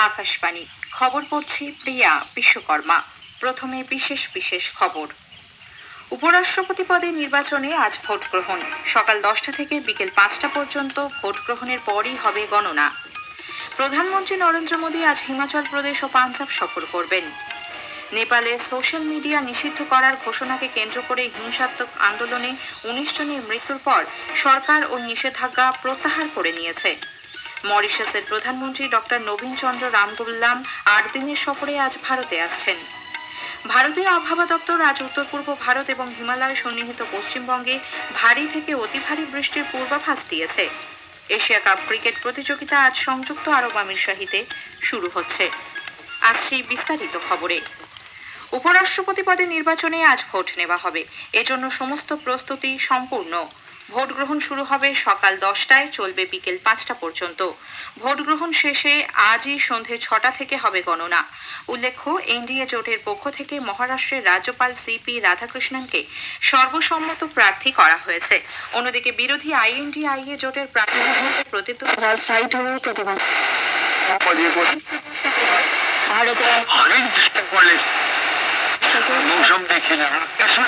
আকাশবাণী খবর পড়ছি প্রিয়া বিশ্বকর্মা। প্রথমে বিশেষ বিশেষ খবর। উপরাষ্ট্রপতি পদে নির্বাচনে আজ ভোট গ্রহণ। সকাল 10টা থেকে বিকেল 5টা পর্যন্ত ভোট গ্রহণের পরই হবে গণনা। প্রধানমন্ত্রী নরেন্দ্র মোদী আজ হিমাচল প্রদেশ ও পাঞ্জাব সফর করবেন। নেপালে সোশ্যাল মিডিয়া নিষিদ্ধ করার ঘোষণাকে কেন্দ্র করে হিংসাত্মক আন্দোলনে 19 জনের মৃত্যুর পর সরকার ওই নিষেধাজ্ঞা প্রত্যাহার করে নিয়েছে। মরিশাসের প্রধানমন্ত্রী ডক্টর নবীন চন্দ্র রামগুল্লাম 8 দিনের সফরে আজ ভারতে আসছেন। ভারতীয় আবহাওয়া দপ্তর আজ উত্তর পূর্ব ভারত এবং হিমালয় সন্নিহিত পশ্চিমবঙ্গে ভারী থেকে অতি ভারী বৃষ্টির পূর্বাভাস দিয়েছে। এশিয়া কাপ ক্রিকেট প্রতিযোগিতা আজ সংযুক্ত আরব আমিরশাহিতে শুরু হচ্ছে। আসছি বিস্তারিত খবরে। উপরাষ্ট্রপতি পদে নির্বাচনে আজ ভোট নেওয়া হবে। এজন্য সমস্ত প্রস্তুতি সম্পূর্ণ। ভোট গ্রহণ শুরু হবে সকাল 10টায়, চলবে বিকেল 5টা পর্যন্ত। ভোট গ্রহণ শেষে আজই সন্ধে 6টা থেকে হবে গণনা। উল্লেখ্য, এনডিএ জোটের পক্ষ থেকে মহারাষ্ট্রের রাজ্যপাল সিপি রাধাকৃষ্ণনকে সর্বসম্মত প্রার্থী করা হয়েছে। অন্যদিকে বিরোধী আইএনডিআইএ জোটের প্রার্থীদের প্রতিদ্বন্দ্বিতা मौसम देखिए ना कैसा